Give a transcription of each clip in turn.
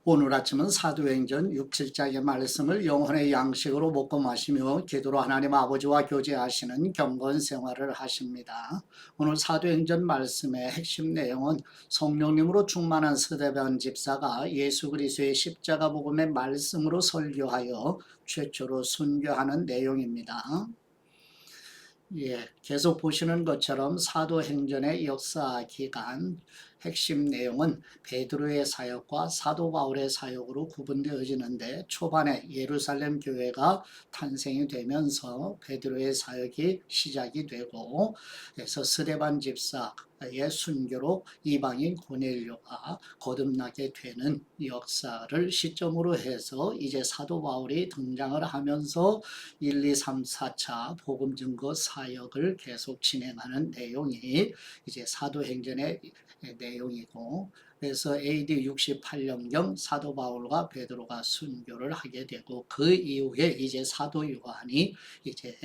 오늘 아침은 사도행전 6, 7장의 말씀을 영혼의 양식으로 먹고 마시며 기도로 하나님 아버지와 교제하시는 경건 생활을 하십니다. 오늘 사도행전 말씀의 핵심 내용은 성령님으로 충만한 스데반 집사가 예수 그리스도의 십자가 복음의 말씀으로 설교하여 최초로 순교하는 내용입니다. 계속 보시는 것처럼 사도행전의 역사 기간 핵심 내용은 베드로의 사역과 사도 바울의 사역으로 구분되어지는데, 초반에 예루살렘 교회가 탄생이 되면서 베드로의 사역이 시작이 되고, 그래서 스데반 집사의 순교로 이방인 고넬료가 거듭나게 되는 역사를 시점으로 해서 이제 사도 바울이 등장을 하면서 1, 2, 3, 4차 복음 증거 사역을 계속 진행하는 내용이 이제 사도행전의 내용이고, 그래서 AD 68년경 사도 바울과 베드로가 순교를 하게 되고, 그 이후에 이제 사도 요한이 이제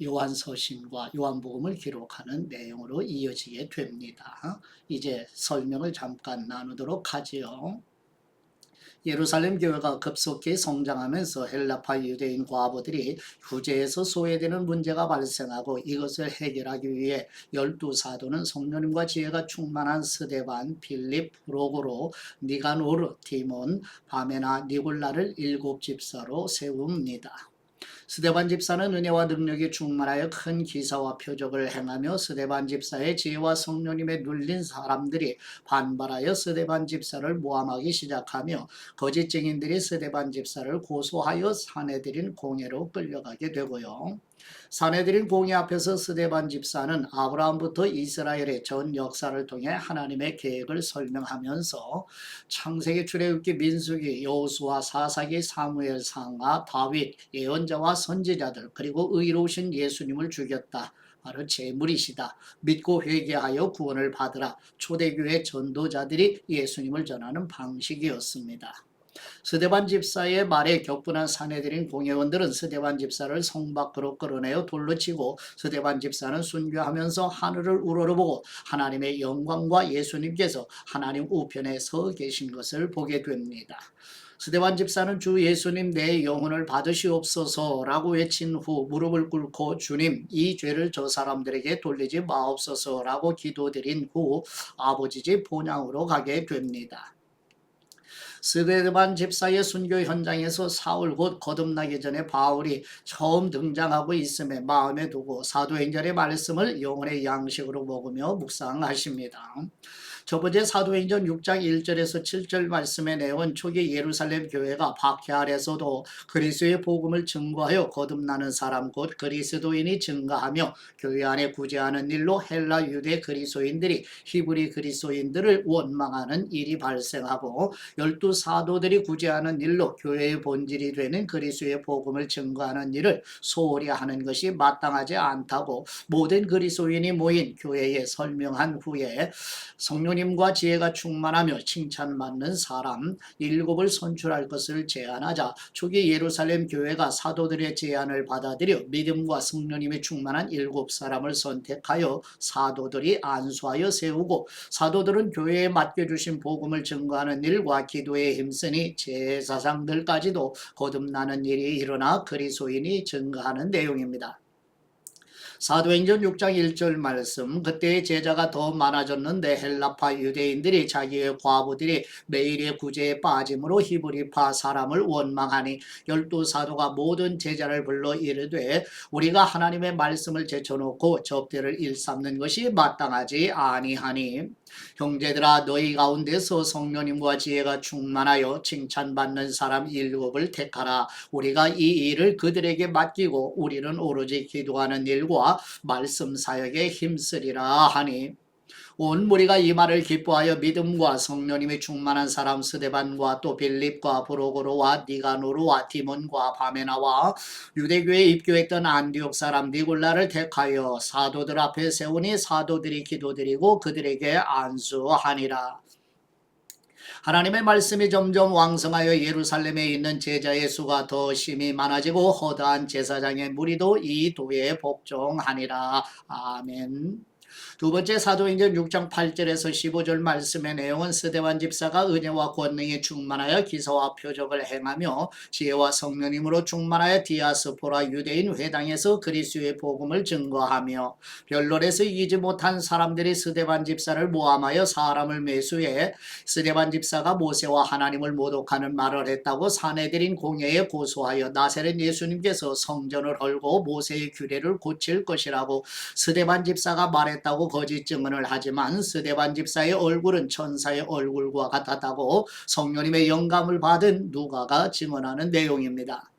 요한서신과 요한복음을 기록하는 내용으로 이어지게 됩니다. 이제 설명을 잠깐 나누도록 하지요. 예루살렘 교회가 급속히 성장하면서 헬라파 유대인 과부들이 구제에서 소외되는 문제가 발생하고, 이것을 해결하기 위해 12사도는 성령님과 지혜가 충만한 스데반, 빌립, 프로고로, 니가노르, 디몬, 바메나, 니골라를 7집사로 세웁니다. 스데반 집사는 은혜와 능력이 충만하여 큰 기사와 표적을 행하며, 스데반 집사의 지혜와 성령님에 눌린 사람들이 반발하여 스데반 집사를 모함하기 시작하며, 거짓 증인들이 스데반 집사를 고소하여 사내들인 공회로 끌려가게 되고요. 사내들인 공회 앞에서 스데반 집사는 아브라함부터 이스라엘의 전 역사를 통해 하나님의 계획을 설명하면서 창세기, 출애굽기, 민수기, 여호수아, 사사기, 사무엘, 상하, 다윗, 예언자와 선지자들, 그리고 의로우신 예수님을 죽였다. 바로 제물이시다. 믿고 회개하여 구원을 받으라. 초대교회 전도자들이 예수님을 전하는 방식이었습니다. 스데반 집사의 말에 격분한 사내들인 공회원들은 스데반 집사를 성 밖으로 끌어내어 돌로 치고, 스데반 집사는 순교하면서 하늘을 우러러보고 하나님의 영광과 예수님께서 하나님 우편에 서 계신 것을 보게 됩니다. 스데반 집사는 주 예수님, 내 영혼을 받으시옵소서 라고 외친 후 무릎을 꿇고 주님, 이 죄를 저 사람들에게 돌리지 마옵소서 라고 기도드린 후 아버지 집 본향으로 가게 됩니다. 스데반 집사의 순교 현장에서 사울 곧 거듭나기 전에 바울이 처음 등장하고 있음에 마음에 두고 사도행전의 말씀을 영혼의 양식으로 먹으며 묵상하십니다. 첫 번째 사도행전 6장 1절에서 7절 말씀의 내용은 초기 예루살렘 교회가 박해 아래서도 그리스도의 복음을 증거하여 거듭나는 사람 곧 그리스도인이 증가하며, 교회 안에 구제하는 일로 헬라 유대 그리스도인들이 히브리 그리스도인들을 원망하는 일이 발생하고, 12사도들이 구제하는 일로 교회의 본질이 되는 그리스도의 복음을 증거하는 일을 소홀히 하는 것이 마땅하지 않다고 모든 그리스도인이 모인 교회에 설명한 후에 성령님과 지혜가 충만하며 칭찬받는 사람 7을 선출할 것을 제안하자, 초기 예루살렘 교회가 사도들의 제안을 받아들여 믿음과 성령님의 충만한 7사람을 선택하여 사도들이 안수하여 세우고, 사도들은 교회에 맡겨주신 복음을 증거하는 일과 기도에 힘쓰니 제사장들까지도 거듭나는 일이 일어나 그리스도인이 증가하는 내용입니다. 사도행전 6장 1절 말씀, 그때의 제자가 더 많아졌는데 헬라파 유대인들이 자기의 과부들이 매일의 구제에 빠짐으로 히브리파 사람을 원망하니, 12사도가 모든 제자를 불러 이르되 우리가 하나님의 말씀을 제쳐놓고 접대를 일삼는 것이 마땅하지 아니하니, 형제들아, 너희 가운데서 성령님과 지혜가 충만하여 칭찬받는 사람 7을 택하라. 우리가 이 일을 그들에게 맡기고 우리는 오로지 기도하는 일과 말씀 사역에 힘쓰리라 하니, 온 무리가 이 말을 기뻐하여 믿음과 성령님이 충만한 사람 스데반과 또 빌립과 브로고로와 니가노르와 디몬과 바메나와 유대교에 입교했던 안디옥 사람 니골라를 택하여 사도들 앞에 세우니, 사도들이 기도드리고 그들에게 안수하니라. 하나님의 말씀이 점점 왕성하여 예루살렘에 있는 제자의 수가 더 심히 많아지고, 허다한 제사장의 무리도 이 도에 복종하니라. 아멘. 두 번째 사도행전 6장 8절에서 15절 말씀의 내용은 스데반 집사가 은혜와 권능에 충만하여 기사와 표적을 행하며 지혜와 성령님으로 충만하여 디아스포라 유대인 회당에서 그리스도의 복음을 증거하며 변론에서 이기지 못한 사람들이 스데반 집사를 모함하여 사람을 매수해 스데반 집사가 모세와 하나님을 모독하는 말을 했다고 사내들인 공회에 고소하여 나사렛 예수님께서 성전을 헐고 모세의 규례를 고칠 것이라고 스데반 집사가 말했다고 거짓 증언을 하지만 스데반 집사의 얼굴은 천사의 얼굴과 같았다고 성령님의 영감을 받은 누가가 증언하는 내용입니다.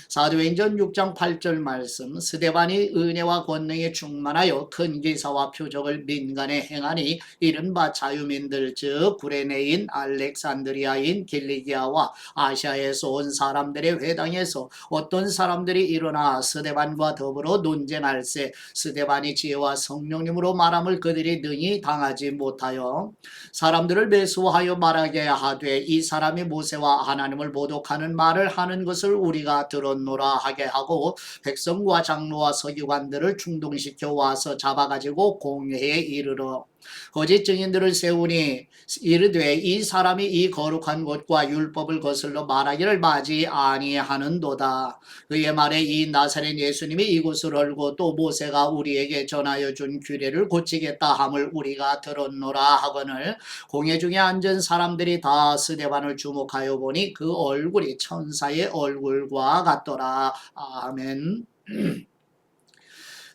사도행전 6장 8절 말씀 스데반이 은혜와 권능에 충만하여 큰 기사와 표적을 민간에 행하니 이른바 자유민들 즉 구레네인 알렉산드리아인 길리기아와 아시아에서 온 사람들의 회당에서 어떤 사람들이 일어나 스데반과 더불어 논쟁할세 스데반이 지혜와 성령님으로 말함을 그들이 능히 당하지 못하여 사람들을 매수하여 말하게 하되 이 사람이 모세와 하나님을 모독하는 말을 하는 것을 우리가 들었노라 하게 하고 백성과 장로와 서기관들을 충동시켜 와서 잡아가지고 공회에 이르러 거짓 증인들을 세우니 이르되 이 사람이 이 거룩한 곳과 율법을 거슬러 말하기를 마지 아니하는도다. 그의 말에 이 나사렛 예수님이 이곳을 헐고 또 모세가 우리에게 전하여 준 규례를 고치겠다 함을 우리가 들었노라 하거늘 공회 중에 앉은 사람들이 다 스데반을 주목하여 보니 그 얼굴이 천사의 얼굴과 같더라. 아멘.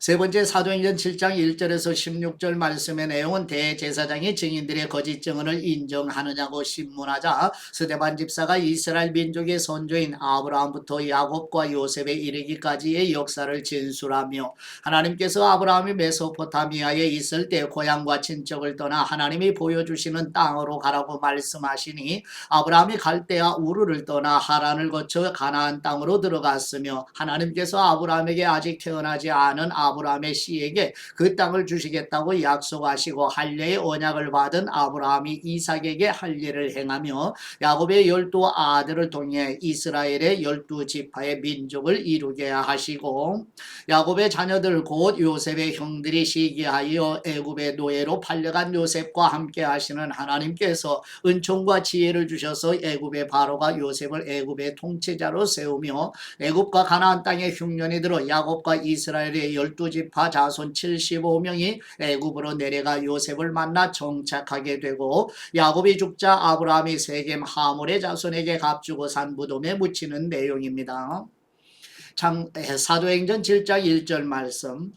세 번째 사도행전 7장 1절에서 16절 말씀의 내용은 대제사장이 증인들의 거짓 증언을 인정하느냐고 신문하자 스데반 집사가 이스라엘 민족의 선조인 아브라함부터 야곱과 요셉에 이르기까지의 역사를 진술하며 하나님께서 아브라함이 메소포타미아에 있을 때 고향과 친척을 떠나 하나님이 보여주시는 땅으로 가라고 말씀하시니 아브라함이 갈대아 우르를 떠나 하란을 거쳐 가나안 땅으로 들어갔으며 하나님께서 아브라함에게 아직 태어나지 않은 아브라함의 씨에게 그 땅을 주시겠다고 약속하시고 할례의 언약을 받은 아브라함이 이삭에게 할례를 행하며 야곱의 12 아들을 통해 이스라엘의 12지파의 민족을 이루게 하시고 야곱의 자녀들 곧 요셉의 형들이 시기하여 애굽의 노예로 팔려간 요셉과 함께 하시는 하나님께서 은총과 지혜를 주셔서 애굽의 바로가 요셉을 애굽의 통치자로 세우며 애굽과 가나안 땅에 흉년이 들어 야곱과 이스라엘의 12지파 자손 75명이 애굽으로 내려가 요셉을 만나 정착하게 되고 야곱이 죽자 아브라함이 세겜 하몰의 자손에게 값주고 산 무덤에 묻히는 내용입니다. 사도행전 7장 1절 말씀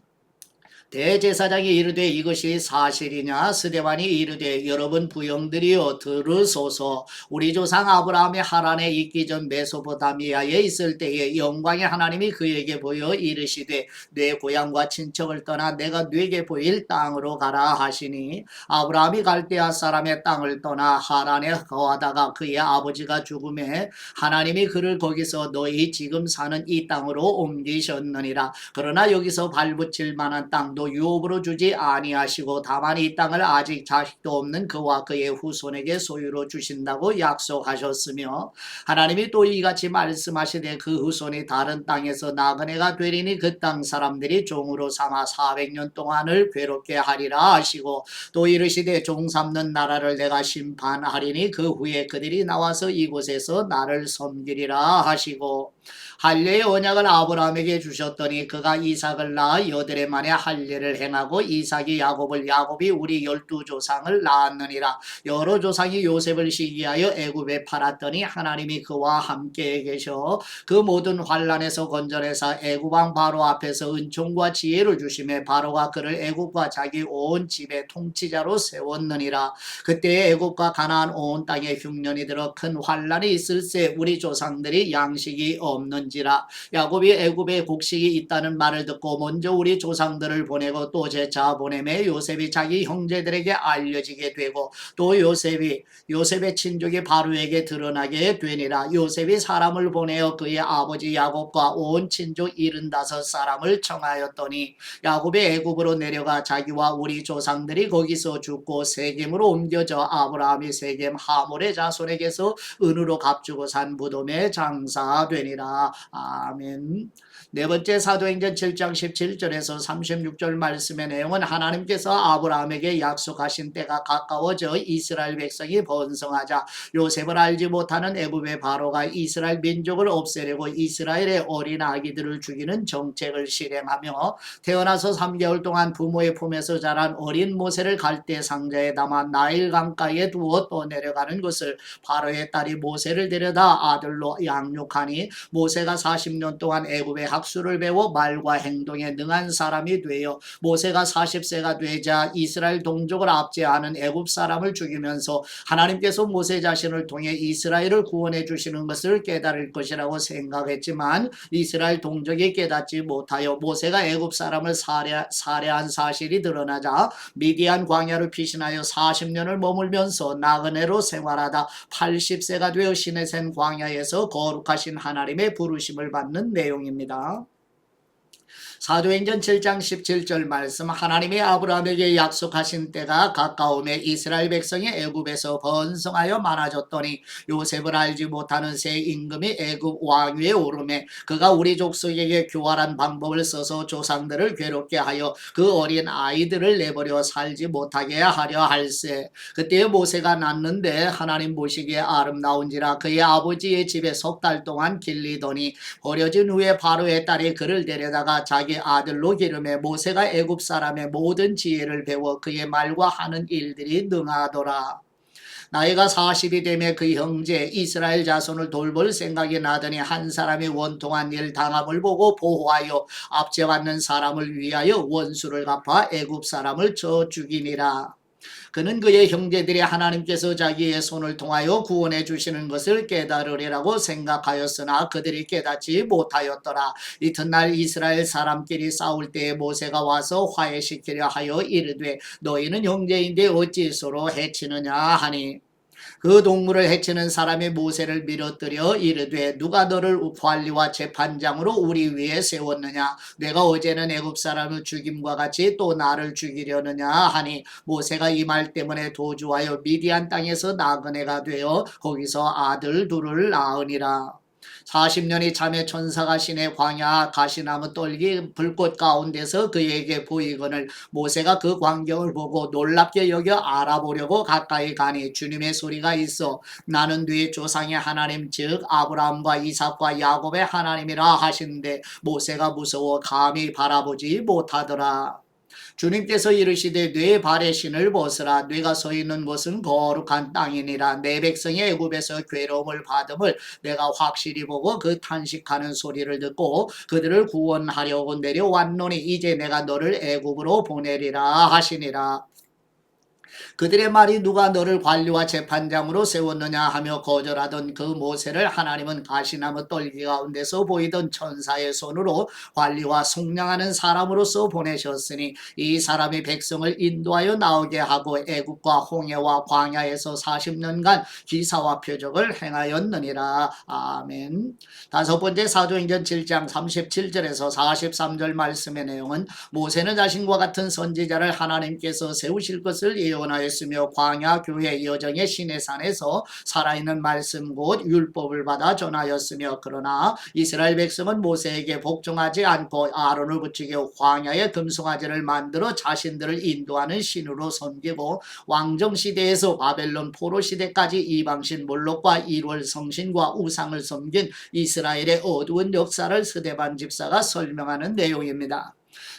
대제사장이 이르되 이것이 사실이냐 스데반이 이르되 여러분 부형들이여 들으소서 우리 조상 아브라함이 하란에 있기 전 메소포타미아에 있을 때에 영광의 하나님이 그에게 보여 이르시되 내 고향과 친척을 떠나 내가 네게 보일 땅으로 가라 하시니 아브라함이 갈대아 사람의 땅을 떠나 하란에 거하다가 그의 아버지가 죽음에 하나님이 그를 거기서 너희 지금 사는 이 땅으로 옮기셨느니라. 그러나 여기서 발붙일 만한 땅도 유업으로 주지 아니하시고 다만 이 땅을 아직 자식도 없는 그와 그의 후손에게 소유로 주신다고 약속하셨으며 하나님이 또 이같이 말씀하시되 그 후손이 다른 땅에서 나그네가 되리니 그 땅 사람들이 종으로 삼아 400년 동안을 괴롭게 하리라 하시고 또 이르시되 종 삼는 나라를 내가 심판하리니 그 후에 그들이 나와서 이곳에서 나를 섬기리라 하시고 할례의 언약을 아브라함에게 주셨더니 그가 이삭을 낳아 여드레 만에 할례를 행하고 이삭이 야곱을 야곱이 우리 12조상을 낳았느니라. 여러 조상이 요셉을 시기하여 애굽에 팔았더니 하나님이 그와 함께 계셔 그 모든 환난에서 건져내사 애굽왕 바로 앞에서 은총과 지혜를 주심에 바로가 그를 애굽과 자기 온 집의 통치자로 세웠느니라. 그때에 애굽과 가나안 온 땅에 흉년이 들어 큰 환난이 있을세 우리 조상들이 양식이 없는지라. 야곱이 애굽에 곡식이 있다는 말을 듣고 먼저 우리 조상들을 보내고 또 재차 보내매 요셉이 자기 형제들에게 알려지게 되고 또 요셉의 친족이 바로에게 드러나게 되니라. 요셉이 사람을 보내어 그의 아버지 야곱과 온 친족 75사람을 청하였더니 야곱이 애굽으로 내려가 자기와 우리 조상들이 거기서 죽고 세겜으로 옮겨져 아브라함이 세겜 하몰의 자손에게서 은으로 값주고 산 무덤에 장사되니라. 되느니라. 아멘. 네 번째 사도행전 7장 17절에서 36절 말씀의 내용은 하나님께서 아브라함에게 약속하신 때가 가까워져 이스라엘 백성이 번성하자 요셉을 알지 못하는 애굽의 바로가 이스라엘 민족을 없애려고 이스라엘의 어린 아기들을 죽이는 정책을 실행하며 태어나서 3개월 동안 부모의 품에서 자란 어린 모세를 갈대 상자에 담아 나일 강가에 두어 또 내려가는 것을 바로의 딸이 모세를 데려다 아들로 양육하니 모세가 40년 동안 애굽의 학수를 배워 말과 행동에 능한 사람이 되어 모세가 40세가 되자 이스라엘 동족을 압제하는 애굽 사람을 죽이면서 하나님께서 모세 자신을 통해 이스라엘을 구원해 주시는 것을 깨달을 것이라고 생각했지만 이스라엘 동족이 깨닫지 못하여 모세가 애굽 사람을 살해한 사실이 드러나자 미디안 광야를 피신하여 40년을 머물면서 나그네로 생활하다 80세가 되어 시내센 광야에서 거룩하신 하나님의 부르심을 받는 내용입니다. 사도행전 7장 17절 말씀 하나님이 아브라함에게 약속하신 때가 가까움에 이스라엘 백성이 애굽에서 번성하여 많아졌더니 요셉을 알지 못하는 새 임금이 애굽 왕위에 오르매 그가 우리 족속에게 교활한 방법을 써서 조상들을 괴롭게 하여 그 어린 아이들을 내버려 살지 못하게 하려 할세. 그때 모세가 낳는데 하나님 보시기에 아름다운지라 그의 아버지의 집에 석 달 동안 길리더니 버려진 후에 바로의 딸이 그를 데려다가 자기 아들로 기름해 모세가 애굽 사람의 모든 지혜를 배워 그의 말과 하는 일들이 능하더라. 나이가 40이 되매 그 형제 이스라엘 자손을 돌볼 생각이 나더니 한 사람이 원통한 일 당함을 보고 보호하여 압제받는 사람을 위하여 원수를 갚아 애굽 사람을 쳐 죽이니라. 그는 그의 형제들이 하나님께서 자기의 손을 통하여 구원해 주시는 것을 깨달으리라고 생각하였으나 그들이 깨닫지 못하였더라. 이튿날 이스라엘 사람끼리 싸울 때에 모세가 와서 화해시키려 하여 이르되 너희는 형제인데 어찌 서로 해치느냐 하니 그 동물을 해치는 사람이 모세를 밀어뜨려 이르되 누가 너를 관리와 재판장으로 우리 위에 세웠느냐 내가 어제는 애굽 사람을 죽임과 같이 또 나를 죽이려느냐 하니 모세가 이 말 때문에 도주하여 미디안 땅에서 나그네가 되어 거기서 아들 둘을 낳으니라. 40년이 참에 천사가 시내 광야 가시나무 떨기 불꽃 가운데서 그에게 보이거늘 모세가 그 광경을 보고 놀랍게 여겨 알아보려고 가까이 가니 주님의 소리가 있어 나는 네 조상의 하나님 즉 아브라함과 이삭과 야곱의 하나님이라 하시는데 모세가 무서워 감히 바라보지 못하더라. 주님께서 이르시되 네 발의 신을 벗으라. 네가 서 있는 곳은 거룩한 땅이니라. 내 백성이 애굽에서 괴로움을 받음을 내가 확실히 보고 그 탄식하는 소리를 듣고 그들을 구원하려고 내려왔노니 이제 내가 너를 애굽으로 보내리라 하시니라. 그들의 말이 누가 너를 관리와 재판장으로 세웠느냐 하며 거절하던 그 모세를 하나님은 가시나무 떨기 가운데서 보이던 천사의 손으로 관리와 속량하는 사람으로서 보내셨으니 이 사람이 백성을 인도하여 나오게 하고 애굽과 홍해와 광야에서 40년간 기사와 표적을 행하였느니라. 아멘. 다섯 번째 사도행전 7장 37절에서 43절 말씀의 내용은 모세는 자신과 같은 선지자를 하나님께서 세우실 것을 예언하였으며 광야 교회 여정의 시내산에서 살아있는 말씀 곧 율법을 받아 전하였으며 그러나 이스라엘 백성은 모세에게 복종하지 않고 아론을 붙이게 광야에 금송아지를 만들어 자신들을 인도하는 신으로 섬기고 왕정시대에서 바벨론 포로시대까지 이방신 몰록과 일월 성신과 우상을 섬긴 이스라엘의 어두운 역사를 스데반 집사가 설명하는 내용입니다.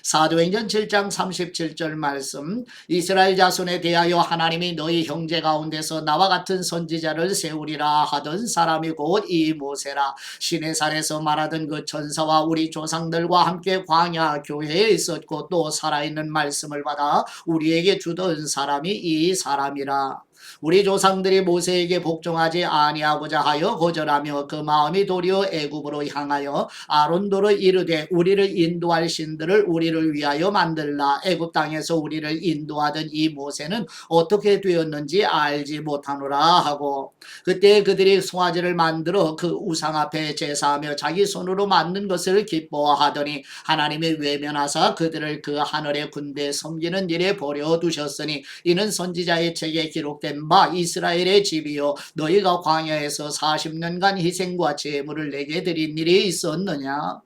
사도행전 7장 37절 말씀 이스라엘 자손에 대하여 하나님이 너희 형제 가운데서 나와 같은 선지자를 세우리라 하던 사람이 곧 이 모세라. 시내산에서 말하던 그 천사와 우리 조상들과 함께 광야 교회에 있었고 또 살아있는 말씀을 받아 우리에게 주던 사람이 이 사람이라. 우리 조상들이 모세에게 복종하지 아니하고자 하여 거절하며 그 마음이 도리어 애굽으로 향하여 아론도로 이르되 우리를 인도할 신들을 우리를 위하여 만들라. 애굽 땅에서 우리를 인도하던 이 모세는 어떻게 되었는지 알지 못하노라 하고 그때 그들이 송아지를 만들어 그 우상 앞에 제사하며 자기 손으로 만든 것을 기뻐하더니 하나님이 외면하사 그들을 그 하늘의 군대에 섬기는 일에 버려두셨으니 이는 선지자의 책에 기록된 된 바 이스라엘의 집이요 너희가 광야에서 40년간 희생과 제물을 내게 드린 일이 있었느냐?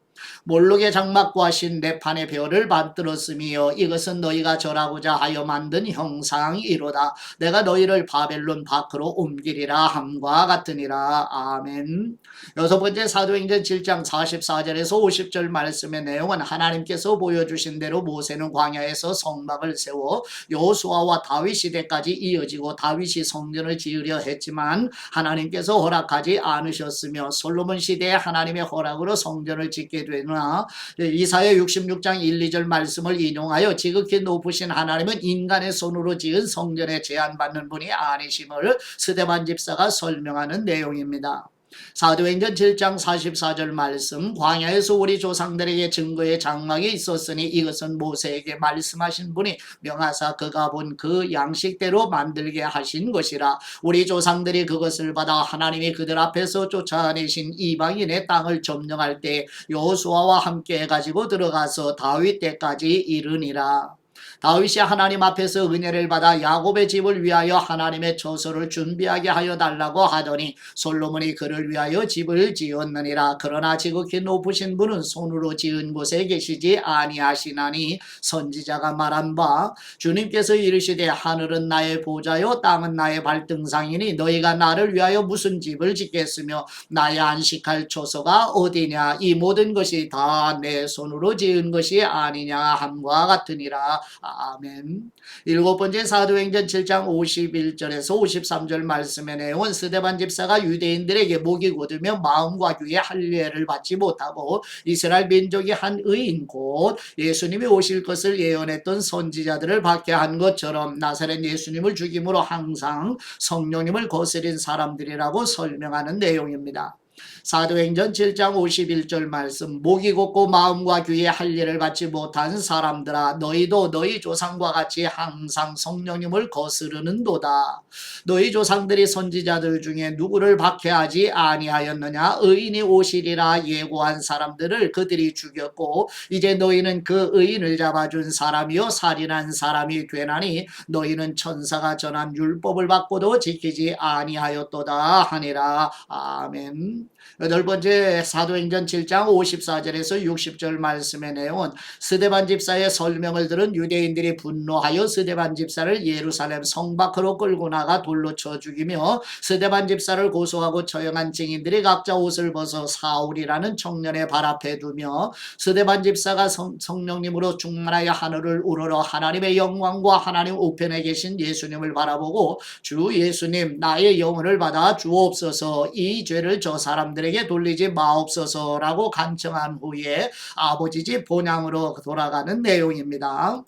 몰록의 장막과 신대판의 별을 받들었으며 이것은 너희가 절하고자 하여 만든 형상이로다. 내가 너희를 바벨론 밖으로 옮기리라 함과 같으니라. 아멘. 여섯 번째 사도행전 7장 44절에서 50절 말씀의 내용은 하나님께서 보여주신 대로 모세는 광야에서 성막을 세워 여호수아와 다윗 시대까지 이어지고 다윗이 성전을 지으려 했지만 하나님께서 허락하지 않으셨으며 솔로몬 시대에 하나님의 허락으로 성전을 짓게 되나 이사야 66장 1, 2절 말씀을 인용하여 지극히 높으신 하나님은 인간의 손으로 지은 성전에 제한받는 분이 아니심을 스데반 집사가 설명하는 내용입니다. 사도행전 7장 44절 말씀 광야에서 우리 조상들에게 증거의 장막이 있었으니 이것은 모세에게 말씀하신 분이 명하사 그가 본 그 양식대로 만들게 하신 것이라. 우리 조상들이 그것을 받아 하나님이 그들 앞에서 쫓아내신 이방인의 땅을 점령할 때 여호수아와 함께 가지고 들어가서 다윗 때까지 이르니라. 다윗이 하나님 앞에서 은혜를 받아 야곱의 집을 위하여 하나님의 처소를 준비하게 하여 달라고 하더니 솔로몬이 그를 위하여 집을 지었느니라. 그러나 지극히 높으신 분은 손으로 지은 곳에 계시지 아니하시나니 선지자가 말한 바 주님께서 이르시되 하늘은 나의 보좌요 땅은 나의 발등상이니 너희가 나를 위하여 무슨 집을 짓겠으며 나의 안식할 처소가 어디냐. 이 모든 것이 다 내 손으로 지은 것이 아니냐 함과 같으니라. 아멘. 일곱 번째 사도행전 7장 51절에서 53절 말씀의 내용은 스데반 집사가 유대인들에게 목이 곧으며 마음과 귀에 할례를 받지 못하고 이스라엘 민족이 한 의인 곧 예수님이 오실 것을 예언했던 선지자들을 받게 한 것처럼 나사렛 예수님을 죽임으로 항상 성령님을 거스린 사람들이라고 설명하는 내용입니다. 사도행전 7장 51절 말씀 목이 곧고 마음과 귀에 할례를 받지 못한 사람들아 너희도 너희 조상과 같이 항상 성령님을 거스르는도다. 너희 조상들이 선지자들 중에 누구를 박해하지 아니하였느냐. 의인이 오시리라 예고한 사람들을 그들이 죽였고 이제 너희는 그 의인을 잡아준 사람이요 살인한 사람이 되나니 너희는 천사가 전한 율법을 받고도 지키지 아니하였도다 하니라. 아멘. 여덟 번째 사도행전 7장 54절에서 60절 말씀의 내용은 스데반 집사의 설명을 들은 유대인들이 분노하여 스데반 집사를 예루살렘 성 밖으로 끌고 나가 돌로 쳐 죽이며 스데반 집사를 고소하고 처형한 증인들이 각자 옷을 벗어 사울이라는 청년의 발 앞에 두며 스데반 집사가 성령님으로 충만하여 하늘을 우러러 하나님의 영광과 하나님 우편에 계신 예수님을 바라보고 주 예수님 나의 영혼을 받아 주옵소서 이 죄를 저 사람들에게 돌리지 마옵소서라고 간청한 후에 아버지 집 본향으로 돌아가는 내용입니다.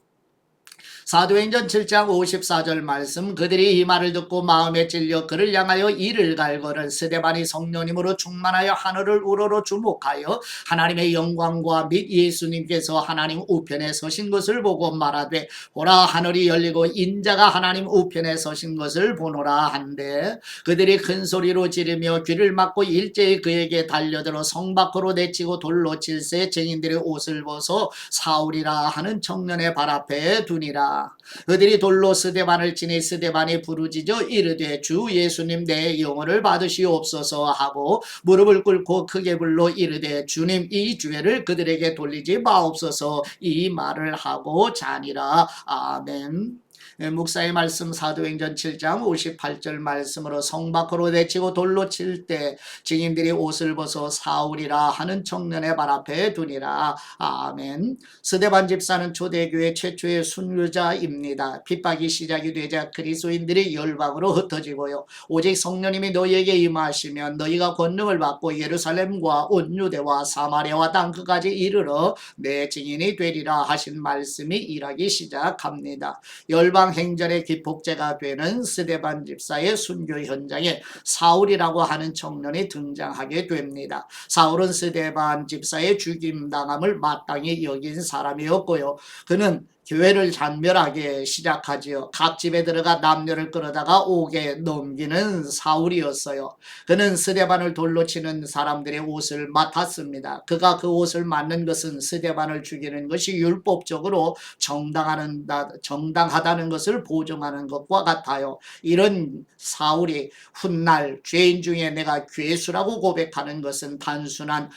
사도행전 7장 54절 말씀 그들이 이 말을 듣고 마음에 찔려 그를 향하여 이를 갈거를 스데반이 성령님으로 충만하여 하늘을 우러러 주목하여 하나님의 영광과 및 예수님께서 하나님 우편에 서신 것을 보고 말하되 보라 하늘이 열리고 인자가 하나님 우편에 서신 것을 보노라 한데 그들이 큰 소리로 지르며 귀를 막고 일제히 그에게 달려들어 성 밖으로 내치고 돌로 칠세 증인들의 옷을 벗어 사울이라 하는 청년의 발 앞에 두니라. 그들이 돌로 스데반을 치니 스데반이 부르짖어 이르되 주 예수님 내 영혼을 받으시옵소서 하고 무릎을 꿇고 크게 불러 이르되 주님 이 죄를 그들에게 돌리지 마옵소서 이 말을 하고 자니라. 아멘. 묵사의 말씀 사도행전 7장 58절 말씀으로 성 밖으로 내치고 돌로 칠 때 증인들이 옷을 벗어 사울이라 하는 청년의 발 앞에 두니라. 아멘. 스데반 집사는 초대교회 최초의 순교자입니다. 핍박이 시작이 되자 그리스도인들이 열방으로 흩어지고요. 오직 성령님이 너희에게 임하시면 너희가 권능을 받고 예루살렘과 온 유대와 사마리아와 땅끝까지 이르러 내 증인이 되리라 하신 말씀이 일하기 시작합니다. 열방 행전의 기폭제가 되는 스데반 집사의 순교 현장에 사울이라고 하는 청년이 등장하게 됩니다. 사울은 스데반 집사의 죽임당함을 마땅히 여긴 사람이었고요. 그는 교회를 잔멸하게 시작하지요. 각 집에 들어가 남녀를 끌어다가 옥에 넘기는 사울이었어요. 그는 스데반을 돌로 치는 사람들의 옷을 맡았습니다. 그가 그 옷을 맡는 것은 스데반을 죽이는 것이 율법적으로 정당하다는 것을 보증하는 것과 같아요. 이런 사울이 훗날 죄인 중에 내가 괴수라고 고백하는 것은 단순한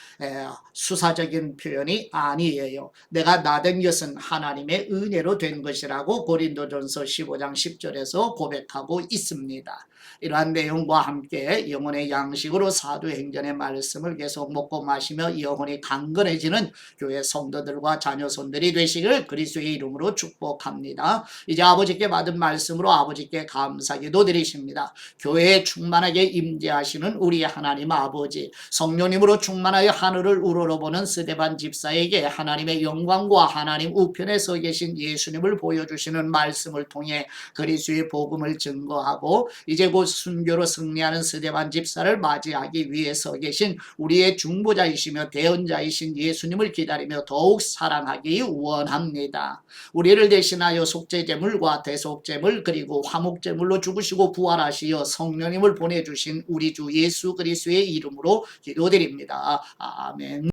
수사적인 표현이 아니에요. 내가 나된 것은 하나님의 은혜로 된 것이라고 고린도전서 15장 10절에서 고백하고 있습니다. 이러한 내용과 함께 영혼의 양식으로 사도행전의 말씀을 계속 먹고 마시며 영혼이 강건해지는 교회 성도들과 자녀손들이 되시길 그리스도의 이름으로 축복합니다. 이제 아버지께 받은 말씀으로 아버지께 감사기도 드리십니다. 교회에 충만하게 임재하시는 우리 하나님 아버지, 성령님으로 충만하여 하늘을 우러러보는 스데반 집사에게 하나님의 영광과 하나님 우편에 서 계신 예수님을 보여주시는 말씀을 통해 그리스도의 복음을 증거하고 이제 곧 순교로 승리하는 스데반 집사를 맞이하기 위해 서 계신 우리의 중보자이시며 대언자이신 예수님을 기다리며 더욱 사랑하기 원합니다. 우리를 대신하여 속죄제물과 대속제물 그리고 화목제물로 죽으시고 부활하시어 성령님을 보내주신 우리 주 예수 그리스도의 이름으로 기도드립니다. 아멘.